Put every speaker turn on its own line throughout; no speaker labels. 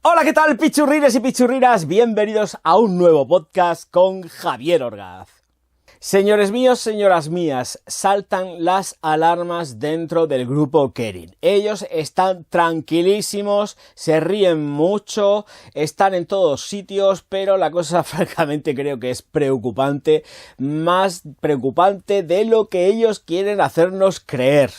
Hola, ¿qué tal, pichurrines y pichurrinas? Bienvenidos a un nuevo podcast con Javier Orgaz. Señores míos, señoras mías, saltan las alarmas dentro del grupo Kering. Ellos están tranquilísimos, se ríen mucho, están en todos sitios, pero la cosa francamente creo que es preocupante, más preocupante de lo que ellos quieren hacernos creer.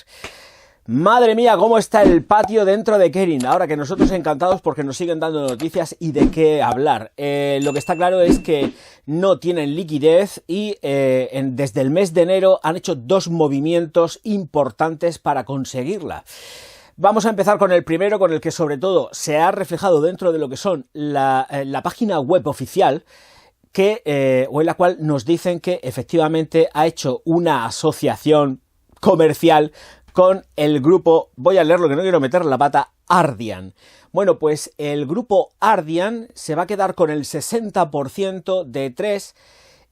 Madre mía, cómo está el patio dentro de Kering. Ahora que nosotros encantados porque nos siguen dando noticias y de qué hablar. Lo que está claro es que no tienen liquidez y desde el mes de enero han hecho dos movimientos importantes para conseguirla. Vamos a empezar con el primero, con el que sobre todo se ha reflejado dentro de lo que son la página web oficial, o en la cual nos dicen que efectivamente ha hecho una asociación comercial con el grupo, voy a leerlo que no quiero meter la pata, Ardian. Bueno, pues el grupo Ardian se va a quedar con el 60% de 3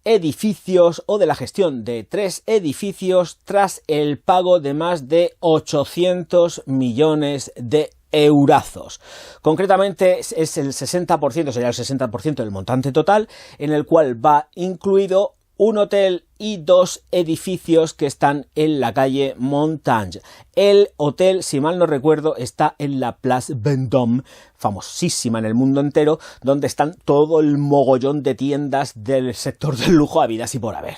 edificios o de la gestión de 3 edificios tras el pago de más de 800 millones de eurazos. Concretamente es el 60%, sería el 60% del montante total, en el cual va incluido un hotel y 2 edificios que están en la calle Montagne. El hotel, si mal no recuerdo, está en la Place Vendôme, famosísima en el mundo entero, donde están todo el mogollón de tiendas del sector del lujo habidas y por haber.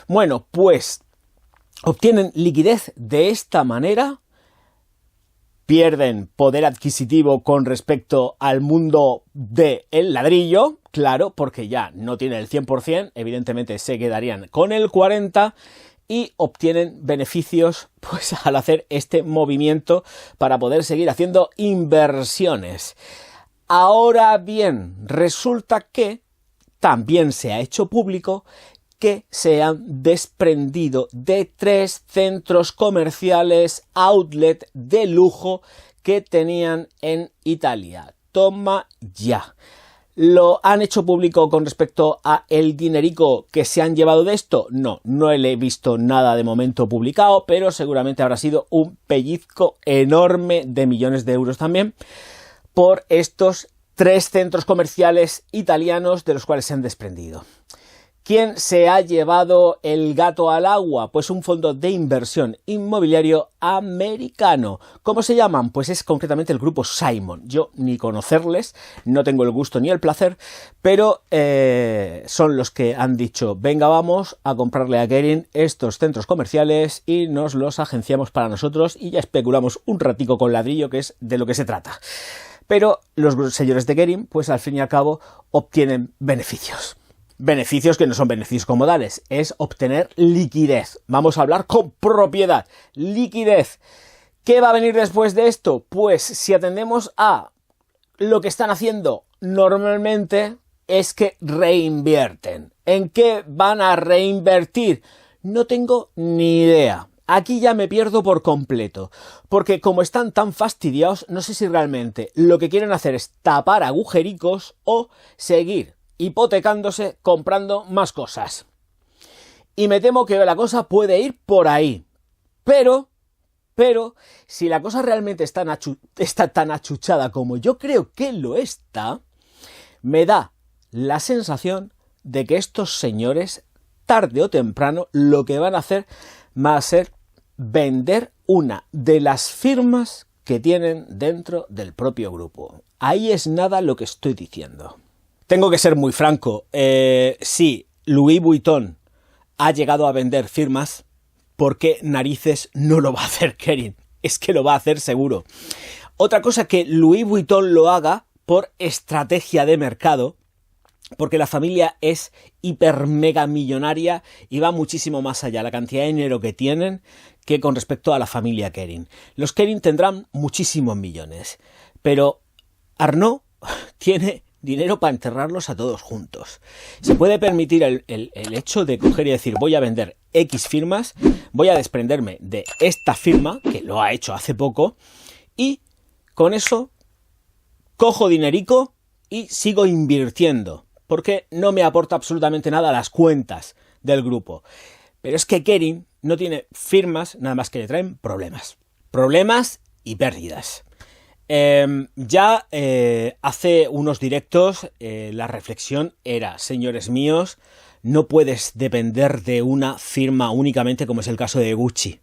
Bueno, pues obtienen liquidez de esta manera, pierden poder adquisitivo con respecto al mundo del ladrillo, claro, porque ya no tienen el 100%, evidentemente se quedarían con el 40%, y obtienen beneficios pues al hacer este movimiento para poder seguir haciendo inversiones. Ahora bien, resulta que también se ha hecho público que se han desprendido de 3 centros comerciales outlet de lujo que tenían en Italia. Toma ya. ¿Lo han hecho público con respecto a el dinerico que se han llevado de esto? No he visto nada de momento publicado, pero seguramente habrá sido un pellizco enorme de millones de euros también por estos 3 centros comerciales italianos de los cuales se han desprendido. ¿Quién se ha llevado el gato al agua? Pues un fondo de inversión inmobiliario americano. ¿Cómo se llaman? Pues es concretamente el grupo Simon. Yo ni conocerles, no tengo el gusto ni el placer, pero son los que han dicho, venga, vamos a comprarle a Kering estos centros comerciales y nos los agenciamos para nosotros y ya especulamos un ratico con ladrillo, que es de lo que se trata. Pero los señores de Kering, pues al fin y al cabo, obtienen beneficios. Beneficios que no son beneficios comodales, es obtener liquidez. Vamos a hablar con propiedad. Liquidez. ¿Qué va a venir después de esto? Pues si atendemos a lo que están haciendo normalmente es que reinvierten. ¿En qué van a reinvertir? No tengo ni idea. Aquí ya me pierdo por completo, porque como están tan fastidiados, no sé si realmente lo que quieren hacer es tapar agujericos o seguir hipotecándose, comprando más cosas. Y me temo que la cosa puede ir por ahí. Pero, si la cosa realmente está tan achuchada como yo creo que lo está, me da la sensación de que estos señores, tarde o temprano, lo que van a hacer va a ser vender una de las firmas que tienen dentro del propio grupo. Ahí es nada lo que estoy diciendo. Tengo que ser muy franco, si Louis Vuitton ha llegado a vender firmas, ¿por qué narices no lo va a hacer Kering? Es que lo va a hacer seguro. Otra cosa, que Louis Vuitton lo haga por estrategia de mercado, porque la familia es hiper mega millonaria y va muchísimo más allá la cantidad de dinero que tienen que con respecto a la familia Kering. Los Kering tendrán muchísimos millones, pero Arnault tiene dinero para enterrarlos a todos juntos. Se puede permitir el hecho de coger y decir, voy a vender X firmas, voy a desprenderme de esta firma, que lo ha hecho hace poco, y con eso cojo dinerico y sigo invirtiendo, porque no me aporta absolutamente nada a las cuentas del grupo. Pero es que Kering no tiene firmas nada más que le traen problemas. Problemas y pérdidas. Hace unos directos la reflexión era, señores míos, no puedes depender de una firma únicamente como es el caso de Gucci.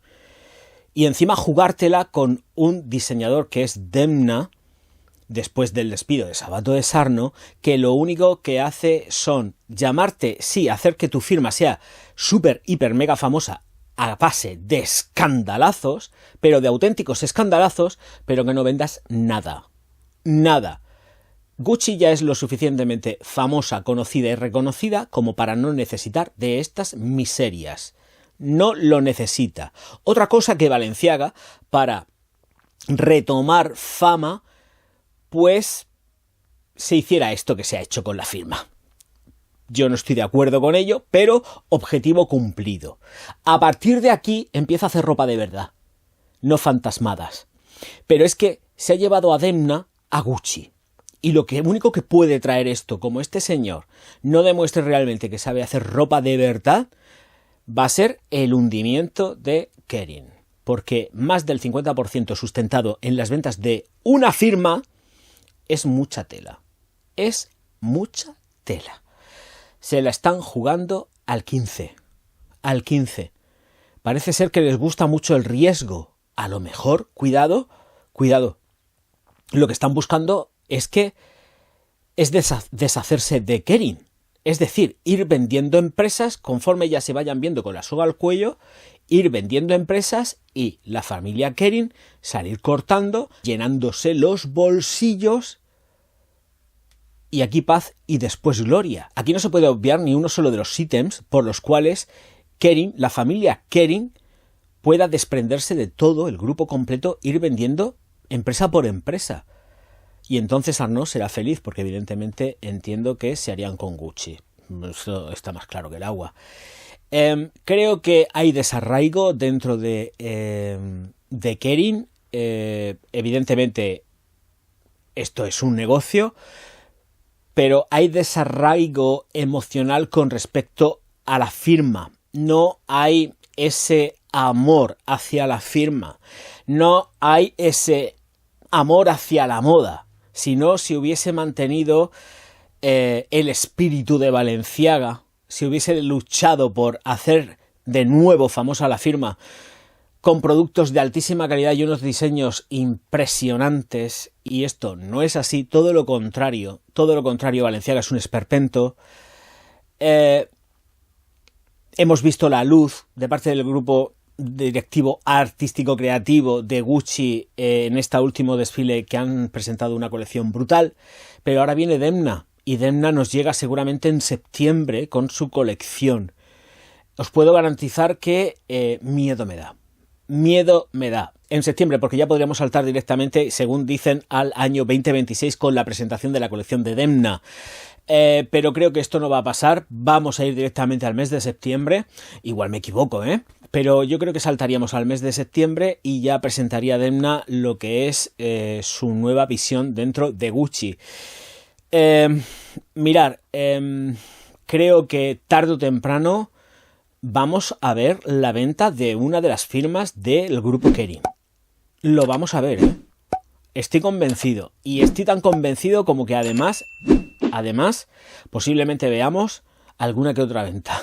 Y encima jugártela con un diseñador que es Demna, después del despido de Sabato de Sarno, que lo único que hace son llamarte, sí, hacer que tu firma sea súper, hiper, mega famosa a base de escandalazos, pero de auténticos escandalazos, pero que no vendas nada. Nada. Gucci ya es lo suficientemente famosa, conocida y reconocida como para no necesitar de estas miserias. No lo necesita. Otra cosa que Balenciaga, para retomar fama, pues se hiciera esto que se ha hecho con la firma. Yo no estoy de acuerdo con ello, pero objetivo cumplido. A partir de aquí empieza a hacer ropa de verdad, no fantasmadas. Pero es que se ha llevado a Demna a Gucci. Y lo único que puede traer esto, como este señor no demuestre realmente que sabe hacer ropa de verdad, va a ser el hundimiento de Kering. Porque más del 50% sustentado en las ventas de una firma es mucha tela. Es mucha tela. Se la están jugando al 15. Al 15. Parece ser que les gusta mucho el riesgo. A lo mejor, cuidado. Lo que están buscando es deshacerse de Kering. Es decir, ir vendiendo empresas conforme ya se vayan viendo con la soga al cuello, ir vendiendo empresas y la familia Kering salir cortando, llenándose los bolsillos. Y aquí paz y después gloria. Aquí no se puede obviar ni uno solo de los ítems por los cuales Kering, la familia Kering, pueda desprenderse de todo el grupo completo, ir vendiendo empresa por empresa. Y entonces Arnault será feliz porque evidentemente entiendo que se harían con Gucci. Eso está más claro que el agua. Creo que hay desarraigo dentro de Kering. Evidentemente esto es un negocio, pero hay desarraigo emocional con respecto a la firma. No hay ese amor hacia la firma. No hay ese amor hacia la moda. Si no, si hubiese mantenido el espíritu de Balenciaga, si hubiese luchado por hacer de nuevo famosa la firma con productos de altísima calidad y unos diseños impresionantes, y esto no es así, todo lo contrario, Balenciaga es un esperpento. Hemos visto la luz de parte del grupo directivo artístico creativo de Gucci en este último desfile, que han presentado una colección brutal, pero ahora viene Demna, y Demna nos llega seguramente en septiembre con su colección. Os puedo garantizar que miedo me da en septiembre, porque ya podríamos saltar directamente, según dicen, al año 2026 con la presentación de la colección de Demna. Pero creo que esto no va a pasar. Vamos a ir directamente al mes de septiembre. Igual me equivoco, pero yo creo que saltaríamos al mes de septiembre y ya presentaría Demna lo que es su nueva visión dentro de Gucci. Creo que tarde o temprano vamos a ver la venta de una de las firmas del grupo Kering. Lo vamos a ver, Estoy convencido. Y estoy tan convencido como que además, posiblemente veamos alguna que otra venta.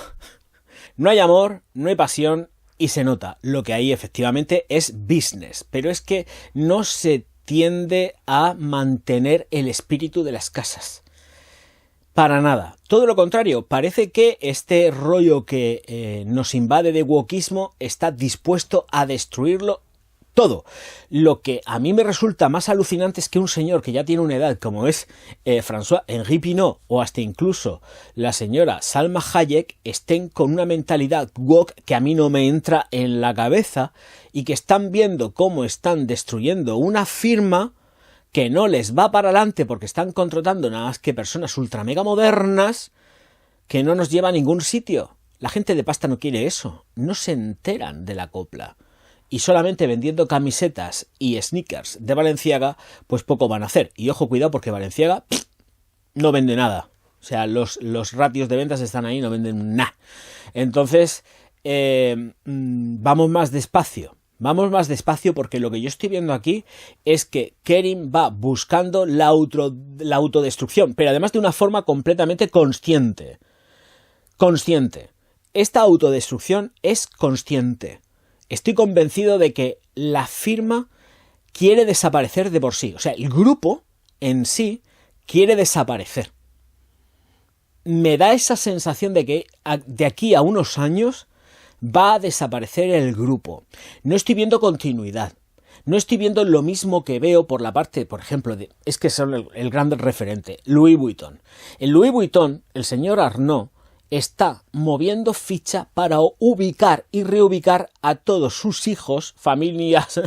No hay amor, no hay pasión y se nota. Lo que hay efectivamente es business. Pero es que no se tiende a mantener el espíritu de las casas. Para nada. Todo lo contrario, parece que este rollo que nos invade de wokismo está dispuesto a destruirlo todo. Lo que a mí me resulta más alucinante es que un señor que ya tiene una edad como es François-Henri Pinault o hasta incluso la señora Salma Hayek estén con una mentalidad woke que a mí no me entra en la cabeza y que están viendo cómo están destruyendo una firma que no les va para adelante porque están contratando nada más que personas ultra mega modernas que no nos lleva a ningún sitio. La gente de pasta no quiere eso, no se enteran de la copla. Y solamente vendiendo camisetas y sneakers de Balenciaga, pues poco van a hacer. Y ojo, cuidado, porque Balenciaga no vende nada. O sea, los ratios de ventas están ahí, no venden nada. Entonces, vamos más despacio. Vamos más despacio porque lo que yo estoy viendo aquí es que Kerin va buscando la autodestrucción, pero además de una forma completamente consciente. Consciente. Esta autodestrucción es consciente. Estoy convencido de que la firma quiere desaparecer de por sí. O sea, el grupo en sí quiere desaparecer. Me da esa sensación de que de aquí a unos años va a desaparecer el grupo. No estoy viendo continuidad. No estoy viendo lo mismo que veo por la parte, por ejemplo, es que son el gran referente, Louis Vuitton. En Louis Vuitton, el señor Arnault está moviendo ficha para ubicar y reubicar a todos sus hijos, familiares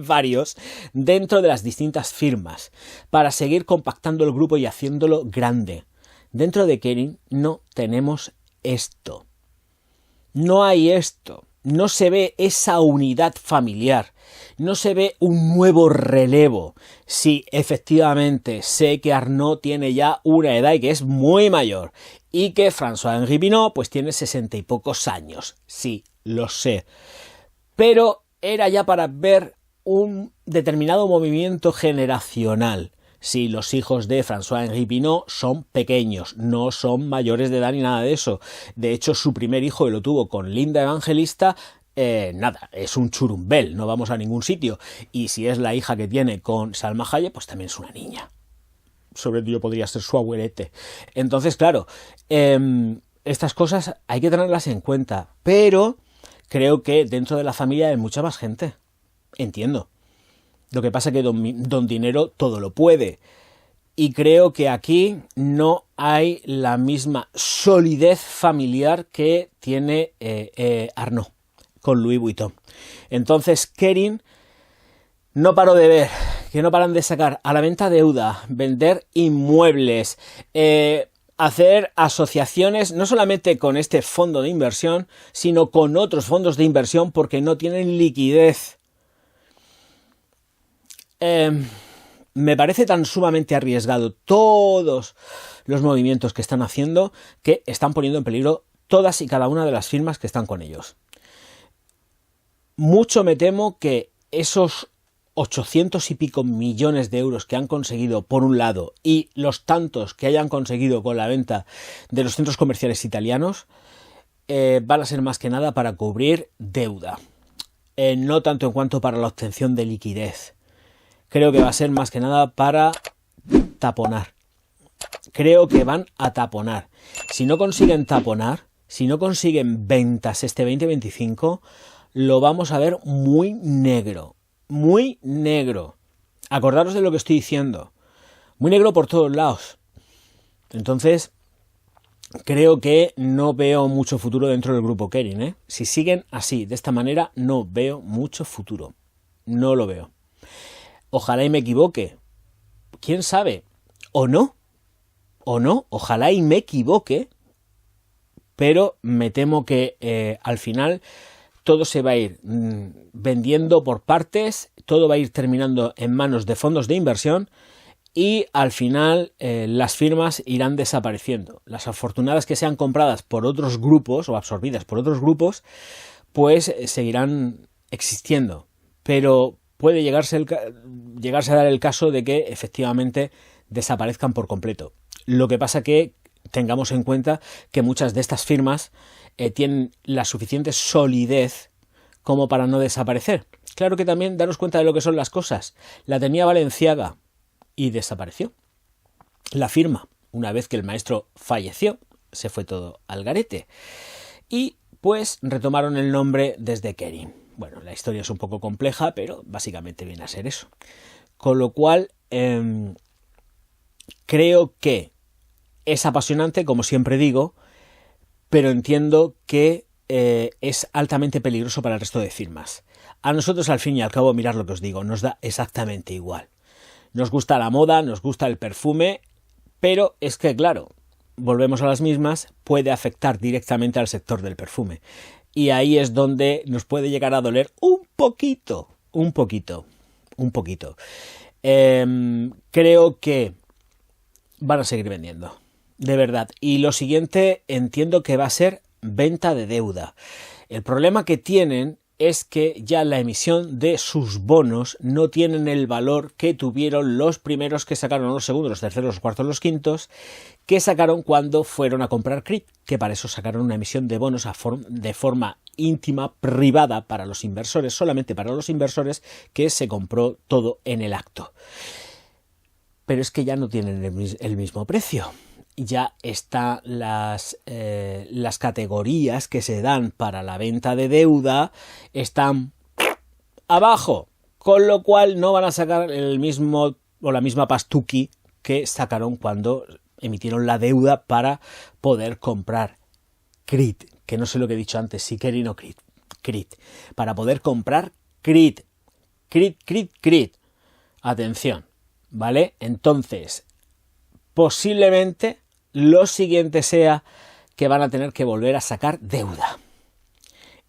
varios, dentro de las distintas firmas, para seguir compactando el grupo y haciéndolo grande. Dentro de Kerin no tenemos esto. No hay esto. No se ve esa unidad familiar. No se ve un nuevo relevo. Sí, efectivamente, sé que Arnault tiene ya una edad y que es muy mayor. Y que François-Henri Pinault pues tiene 60 y pocos años. Sí, lo sé. Pero era ya para ver un determinado movimiento generacional. Sí, los hijos de François-Henri Pinault son pequeños, no son mayores de edad ni nada de eso. De hecho, su primer hijo que lo tuvo con Linda Evangelista, nada, es un churumbel, no vamos a ningún sitio. Y si es la hija que tiene con Salma Hayek, pues también es una niña. Sobre todo podría ser su abuelete. Entonces, claro, estas cosas hay que tenerlas en cuenta, pero creo que dentro de la familia hay mucha más gente. Entiendo. Lo que pasa es que don Dinero todo lo puede. Y creo que aquí no hay la misma solidez familiar que tiene Arnault con Louis Vuitton. Entonces, Kerin, no paro de ver que no paran de sacar a la venta deuda, vender inmuebles, hacer asociaciones, no solamente con este fondo de inversión, sino con otros fondos de inversión porque no tienen liquidez. Me parece tan sumamente arriesgado todos los movimientos que están haciendo que están poniendo en peligro todas y cada una de las firmas que están con ellos. Mucho me temo que esos 800 y pico millones de euros que han conseguido por un lado y los tantos que hayan conseguido con la venta de los centros comerciales italianos van a ser más que nada para cubrir deuda, no tanto en cuanto para la obtención de liquidez. Creo que va a ser más que nada para taponar. Creo que van a taponar. Si no consiguen taponar, si no consiguen ventas este 2025, lo vamos a ver muy negro. Muy negro. Acordaros de lo que estoy diciendo. Muy negro por todos lados. Entonces, creo que no veo mucho futuro dentro del grupo Kerin, Si siguen así, de esta manera, no veo mucho futuro. No lo veo. Ojalá y me equivoque. ¿Quién sabe? ¿O no? ¿O no? Ojalá y me equivoque. Pero me temo que al final todo se va a ir vendiendo por partes, todo va a ir terminando en manos de fondos de inversión y al final las firmas irán desapareciendo. Las afortunadas que sean compradas por otros grupos o absorbidas por otros grupos, pues seguirán existiendo. Pero puede llegarse a dar el caso de que efectivamente desaparezcan por completo. Lo que pasa que tengamos en cuenta que muchas de estas firmas tienen la suficiente solidez como para no desaparecer. Claro que también daros cuenta de lo que son las cosas. La tenía Balenciaga y desapareció. La firma, una vez que el maestro falleció, se fue todo al garete. Y pues retomaron el nombre desde Kerin. Bueno, la historia es un poco compleja, pero básicamente viene a ser eso. Con lo cual, creo que es apasionante, como siempre digo, pero entiendo que es altamente peligroso para el resto de firmas. A nosotros, al fin y al cabo, mirad lo que os digo, nos da exactamente igual. Nos gusta la moda, nos gusta el perfume, pero es que, claro, volvemos a las mismas, puede afectar directamente al sector del perfume. Y ahí es donde nos puede llegar a doler un poquito. Creo que van a seguir vendiendo, de verdad. Y lo siguiente entiendo que va a ser venta de deuda. El problema que tienen es que ya la emisión de sus bonos no tienen el valor que tuvieron los primeros que sacaron, los segundos, los terceros, los cuartos, los quintos, que sacaron cuando fueron a comprar CRIT, que para eso sacaron una emisión de bonos de forma íntima, privada para los inversores, solamente para los inversores, que se compró todo en el acto. Pero es que ya no tienen el mismo precio. Ya están las categorías que se dan para la venta de deuda están abajo, con lo cual no van a sacar el mismo o la misma pastuqui que sacaron cuando emitieron la deuda para poder comprar CRIT, que no sé lo que he dicho antes, si Kering o CRIT, para poder comprar CRIT. Atención, ¿vale? Entonces, posiblemente lo siguiente sea que van a tener que volver a sacar deuda.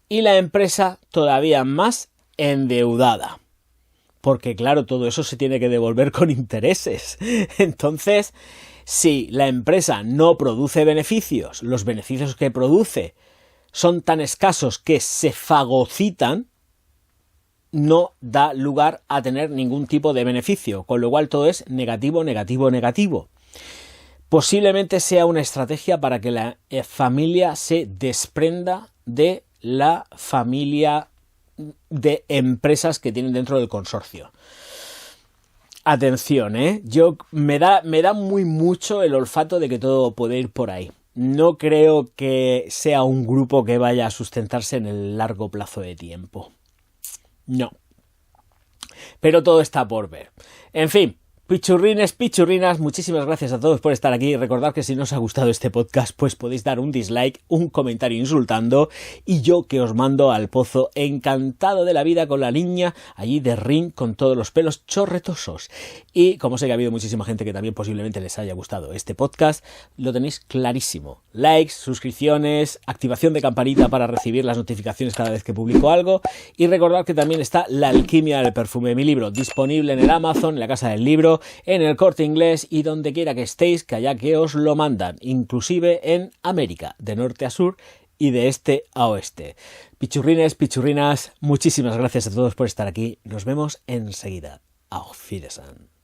Y la empresa todavía más endeudada. Porque claro, todo eso se tiene que devolver con intereses. Entonces, si la empresa no produce beneficios, los beneficios que produce son tan escasos que se fagocitan, no da lugar a tener ningún tipo de beneficio, con lo cual todo es negativo, negativo, negativo. Posiblemente sea una estrategia para que la familia se desprenda de la familia de empresas que tienen dentro del consorcio. Atención, me da muy mucho el olfato de que todo puede ir por ahí. No creo que sea un grupo que vaya a sustentarse en el largo plazo de tiempo. No. Pero todo está por ver. En fin. Pichurrines, pichurrinas, muchísimas gracias a todos por estar aquí. Recordad que si no os ha gustado este podcast, pues podéis dar un dislike, un comentario insultando, y yo que os mando al pozo encantado de la vida con la niña allí de Ring con todos los pelos chorretosos. Y como sé que ha habido muchísima gente que también posiblemente les haya gustado este podcast, lo tenéis clarísimo. Likes, suscripciones, activación de campanita para recibir las notificaciones cada vez que publico algo, y recordad que también está La alquimia del perfume, mi libro, disponible en el Amazon, en la Casa del Libro, en el Corte Inglés y donde quiera que estéis, que allá que os lo mandan, inclusive en América, de norte a sur y de este a oeste. Pichurrines, pichurrinas, muchísimas gracias a todos por estar aquí. Nos vemos enseguida. Auf Wiedersehen.